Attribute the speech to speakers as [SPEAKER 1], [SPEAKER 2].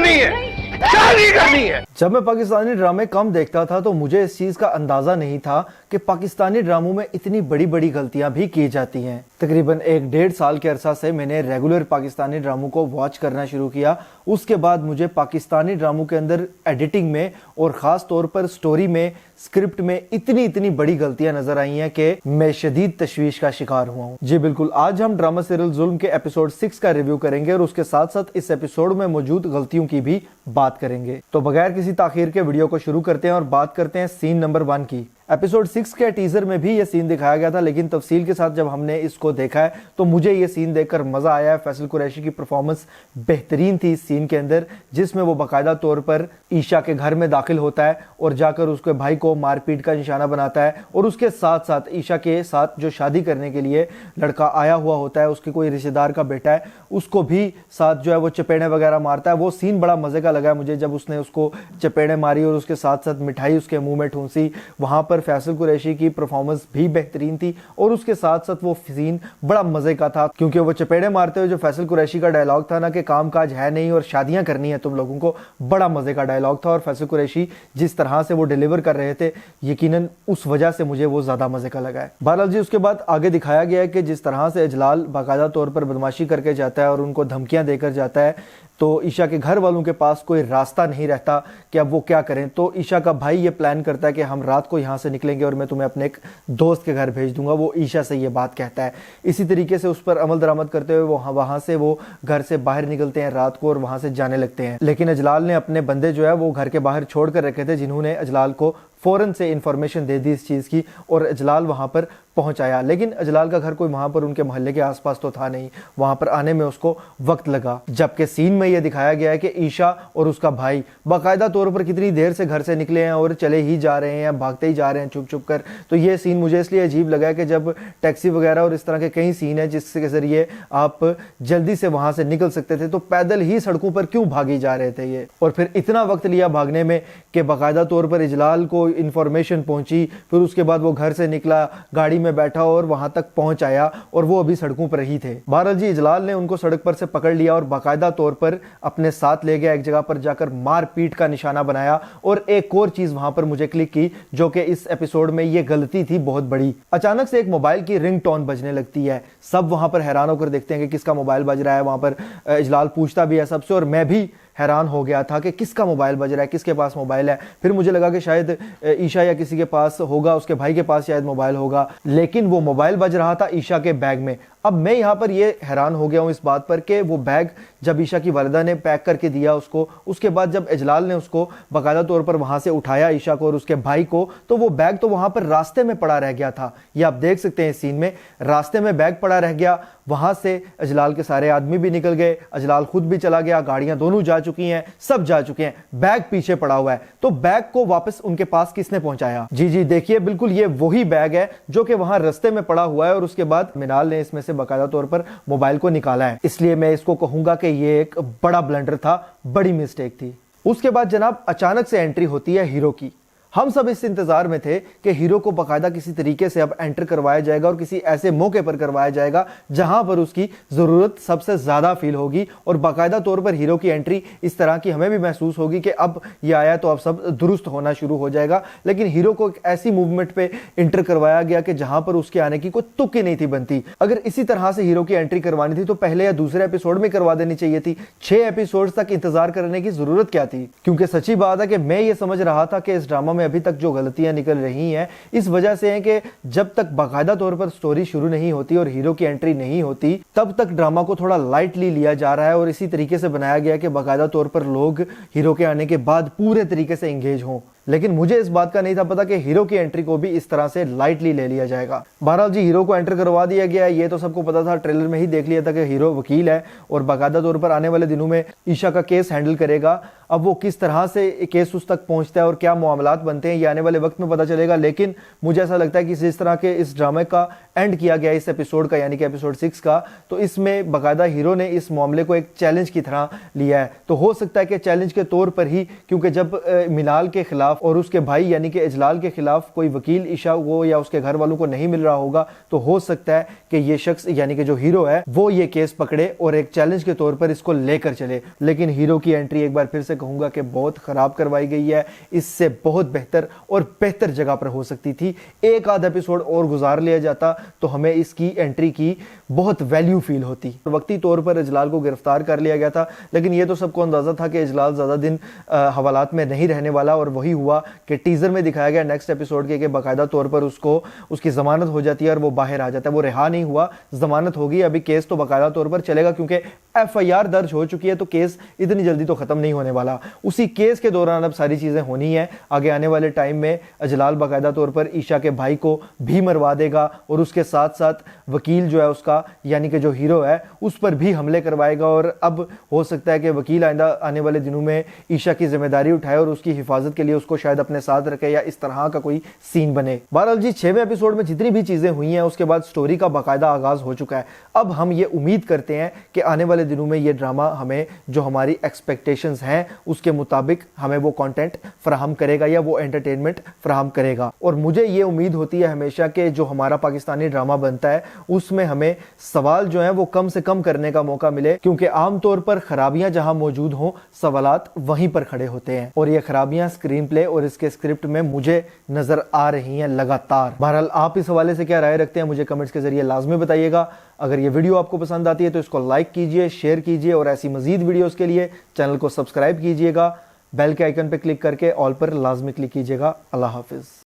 [SPEAKER 1] करनी है, शादी करनी है।
[SPEAKER 2] जब मैं पाकिस्तानी ड्रामे कम देखता था तो मुझे इस चीज का अंदाजा नहीं था कि पाकिस्तानी ड्रामों में इतनी बड़ी बड़ी गलतियां भी की जाती हैं। तकरीबन 1-1.5 साल के अरसा से मैंने रेगुलर पाकिस्तानी ड्रामों को वॉच करना शुरू किया। उसके बाद मुझे पाकिस्तानी ड्रामों के अंदर एडिटिंग में और ख़ास तौर पर स्टोरी में, स्क्रिप्ट में इतनी बड़ी गलतियां नजर आई हैं कि मैं शदीद तशवीश का शिकार हुआ हूं। जी बिल्कुल, आज हम ड्रामा सीरियल जुल्म के एपिसोड 6 का रिव्यू करेंगे और उसके साथ साथ इस एपिसोड में मौजूद गलतियों की भी बात करेंगे। तो बगैर किसी ताखीर के वीडियो को शुरू करते हैं और बात करते हैं सीन नंबर 1 की। एपिसोड 6 के टीजर में भी ये सीन दिखाया गया था, लेकिन तफसील के साथ जब हमने इसको देखा है तो मुझे ये सीन देखकर मजा आया है। फैसल कुरैशी की परफॉर्मेंस बेहतरीन थी इस सीन के अंदर, जिसमें वो बाकायदा तौर पर ईशा के घर में दाखिल होता है और जाकर उसके भाई को मारपीट का निशाना बनाता है और उसके साथ साथ ईशा के साथ जो शादी करने के लिए लड़का आया हुआ होता है, उसके कोई रिश्तेदार का बेटा है, उसको भी साथ जो है वो चपेड़े वगैरह मारता है। वो सीन बड़ा मजे का लगा मुझे जब उसने उसको चपेड़े मारी और उसके साथ साथ मिठाई उसके मुंह में ठूंसी। वहां पर फैसल कुरैशी की परफॉर्मेंस भी बेहतरीन थी और उसके साथ साथ वो सीन बड़ा मजे का था, क्योंकि वो चपेड़े मारते हुए जो फैसल कुरैशी का डायलॉग था ना कि काम काज है नहीं और शादियां करनी है तुम लोगों को, बड़ा मजे का डायलॉग था। और फैसल कुरैशी जिस तरह से वो डिलीवर कर रहे थे, यकीनन उस वजह से मुझे वो ज्यादा मजे का लगा है। बहरहाल जी, उसके बाद आगे दिखाया गया है कि जिस तरह से इजलाल बाकायदा तौर पर बदमाशी करके जाता है और उनको धमकियां देकर जाता है, तो ईशा के घर वालों के पास कोई रास्ता नहीं रहता कि अब वो क्या करें। तो ईशा का भाई ये प्लान करता है कि हम रात को यहाँ से निकलेंगे और मैं तुम्हें अपने एक दोस्त के घर भेज दूंगा। वो ईशा से ये बात कहता है। इसी तरीके से उस पर अमल दरामद करते हुए वहाँ से वो घर से बाहर निकलते हैं रात को और वहाँ से जाने लगते हैं। लेकिन अजलाल ने अपने बंदे जो है वो घर के बाहर छोड़ कर रखे थे, जिन्होंने अजलाल को फौरन से इंफॉर्मेशन दे दी इस चीज़ की और अजलाल वहाँ पर पहुँच आया। लेकिन अजलाल का घर कोई वहाँ पर उनके मोहल्ले के आसपास तो था नहीं, वहाँ पर आने में उसको वक्त लगा। जबकि सीन में यह दिखाया गया है कि ईशा और उसका भाई बाकायदा तौर पर कितनी देर से घर से निकले हैं और चले ही जा रहे हैं, भागते ही जा रहे हैं छुप छुप कर। तो ये सीन मुझे इसलिए अजीब लगा कि जब टैक्सी वगैरह और इस तरह के कई सीन है जिसके ज़रिए आप जल्दी से वहाँ से निकल सकते थे, तो पैदल ही सड़कों पर क्यों भागी जा रहे थे ये। और फिर इतना वक्त लिया भागने में कि बाकायदा तौर पर इजलाल को इंफॉर्मेशन पहुंची, फिर उसके बाद वो घर से निकला, गाड़ी में बैठा और वहां तक पहुंच आया और वो अभी सड़कों पर ही थे। बहरहाल जी, इजलाल ने उनको सड़क पर से पकड़ लिया और बाकायदा तौर पर अपने साथ ले गया, एक जगह पर जाकर मारपीट का निशाना बनाया। और एक और चीज वहां पर मुझे क्लिक की, जो कि इस एपिसोड में ये गलती थी बहुत बड़ी। अचानक से एक मोबाइल की रिंग टोन बजने लगती है। सब वहां पर हैरान होकर देखते हैं कि किसका मोबाइल बज रहा है। वहां पर इजलाल पूछता भी है सबसे और मैं भी हैरान हो गया था कि किसका मोबाइल बज रहा है, किसके पास मोबाइल है। फिर मुझे लगा कि शायद ईशा या किसी के पास होगा, उसके भाई के पास शायद मोबाइल होगा, लेकिन वो मोबाइल बज रहा था ईशा के बैग में। अब मैं यहाँ पर ये हैरान हो गया हूँ इस बात पर कि वो बैग जब ईशा की वालिदा ने पैक करके दिया उसको, उसके बाद जब इजलाल ने उसको बाकायदा तौर पर वहां से उठाया ईशा को और उसके भाई को, तो वो बैग तो वहां पर रास्ते में पड़ा रह गया था। ये आप देख सकते हैं इस सीन में, रास्ते में बैग पड़ा रह गया। वहां से अजलाल के सारे आदमी भी निकल गए, अजलाल खुद भी चला गया, गाड़ियां दोनों जा चुकी हैं, सब जा चुके हैं, बैग पीछे पड़ा हुआ है। तो बैग को वापस उनके पास किसने पहुंचाया? जी देखिए, बिल्कुल ये वही बैग है जो कि वहां रास्ते में पड़ा हुआ है और उसके बाद मिनाल ने इसमें से बाकायदा तौर पर मोबाइल को निकाला है। इसलिए मैं इसको कहूंगा कि ये एक बड़ा ब्लंडर था, बड़ी मिस्टेक थी। उसके बाद जनाब अचानक से एंट्री होती है हीरो की। हम सब इस इंतजार में थे कि हीरो को बाकायदा किसी तरीके से अब एंटर करवाया जाएगा और किसी ऐसे मौके पर करवाया जाएगा जहां पर उसकी जरूरत सबसे ज्यादा फील होगी और बाकायदा तौर पर हीरो की एंट्री इस तरह की हमें भी महसूस होगी कि अब ये आया तो अब सब दुरुस्त होना शुरू हो जाएगा। लेकिन हीरो को एक ऐसी मूवमेंट पे एंटर करवाया गया कि जहां पर उसके आने की कोई तुक ही नहीं थी बनती। अगर इसी तरह से हीरो की एंट्री करवानी थी तो पहले या दूसरे एपिसोड में करवा देनी चाहिए थी। 6 एपिसोड तक इंतजार करने की जरूरत क्या थी? क्योंकि सच्ची बात है कि मैं ये समझ रहा था कि इस ड्रामा में अभी तक जो गलतियां निकल रही हैं इस वजह से है कि जब तक बाकायदा तौर पर स्टोरी शुरू नहीं होती और हीरो की एंट्री नहीं होती तब तक ड्रामा को थोड़ा लाइटली लिया जा रहा है और इसी तरीके से बनाया गया कि बाकायदा तौर पर लोग हीरो के आने के बाद पूरे तरीके से एंगेज हों। लेकिन मुझे इस बात का नहीं था पता कि हीरो की एंट्री को भी इस तरह से लाइटली ले लिया जाएगा। बहरहाल जी, हीरो को एंटर करवा दिया गया, ये तो सबको पता था, ट्रेलर में ही देख लिया था कि हीरो वकील है और बाकायदा तौर पर आने वाले दिनों में ईशा का केस हैंडल करेगा। अब वो किस तरह से केस उस तक पहुंचता है और क्या मामलात बनते हैं ये आने वाले वक्त में पता चलेगा, लेकिन मुझे ऐसा लगता है कि जिस तरह के इस ड्रामे का एंड किया गया इस एपिसोड का, यानी कि एपिसोड 6 का, तो इसमें बाकायदा हीरो ने इस मामले को एक चैलेंज की तरह लिया है। तो हो सकता है कि चैलेंज के तौर पर ही, क्योंकि जब मिलाल के खिलाफ और उसके भाई यानी कि इजलाल के खिलाफ कोई वकील ईशा को या उसके घर वालों को नहीं मिल रहा होगा, तो हो सकता है कि ये शख्स यानी कि जो हीरो है वो ये केस पकड़े और एक चैलेंज के तौर पर इसको लेकर चले। लेकिन हीरो की एंट्री एक बार फिर से कहूंगा कि बहुत खराब करवाई गई है, इससे बहुत बेहतर और बेहतर जगह पर हो सकती थी। एक आध एपिसोड और गुजार लिया जाता तो हमें इसकी एंट्री की बहुत वैल्यू फील होती। वक्ती तौर पर इजलाल को गिरफ्तार कर लिया गया था, लेकिन यह तो सबको अंदाजा था कि इजलाल ज्यादा दिन हवालात में नहीं रहने वाला, और वही हुआ कि टीजर में दिखाया गया नेक्स्ट एपिसोड के कि बाकायदा तौर पर उसको उसकी जमानत हो जाती है और वो बाहर आ जाता है। वो रिहा नहीं हुआ, जमानत होगी। अभी केस तो बाकायदा तौर पर चलेगा क्योंकि FIR दर्ज हो चुकी है, तो केस इतनी जल्दी तो खत्म नहीं होने वाला। उसी केस के दौरान अब सारी चीजें होनी है। आगे आने वाले टाइम में इजलाल बाकायदा तौर पर ईशा के भाई को भी मरवा देगा और उसके साथ साथ वकील जो है उसका यानी कि जो हीरो है उस पर भी हमले करवाएगा। और अब हो सकता है कि वकील आइंदा आने वाले दिनों में ईशा की जिम्मेदारी उठाए और उसकी हिफाजत के लिए उसको शायद अपने साथ रखे या इस तरह का कोई सीन बने। बहरहाल जी 6वें एपिसोड में जितनी भी चीजें हुई हैं उसके बाद स्टोरी का बाकायदा आगाज हो चुका है। अब हम ये उम्मीद करते हैं कि आने वाले दिनों में ये ड्रामा हमें जो हमारी एक्सपेक्टेशंस हैं उसके मुताबिक हमें वो कंटेंट फराहम करेगा या वो एंटरटेनमेंट फराहम करेगा। और मुझे ये उम्मीद होती है हमेशा कि जो हमारा पाकिस्तानी ड्रामा बनता है उसमें हमें सवाल जो है वो कम से कम करने का मौका मिले, क्योंकि आमतौर पर खराबियां जहां मौजूद हों सवालात वहीं पर खड़े होते हैं, और ये खराबियां स्क्रीन प्ले और इसके स्क्रिप्ट में मुझे नजर आ रही हैं लगातार। बहरहाल आप इस हवाले से क्या राय रखते हैं मुझे कमेंट्स के जरिए लाजमी बताइएगा। अगर ये वीडियो आपको पसंद आती है तो इसको लाइक कीजिए, शेयर कीजिए, और ऐसी मजीद वीडियोस के लिए चैनल को सब्सक्राइब कीजिएगा। बेल के आइकन पर क्लिक करके ऑल पर लाजमी क्लिक कीजिएगा। अल्लाह हाफिज।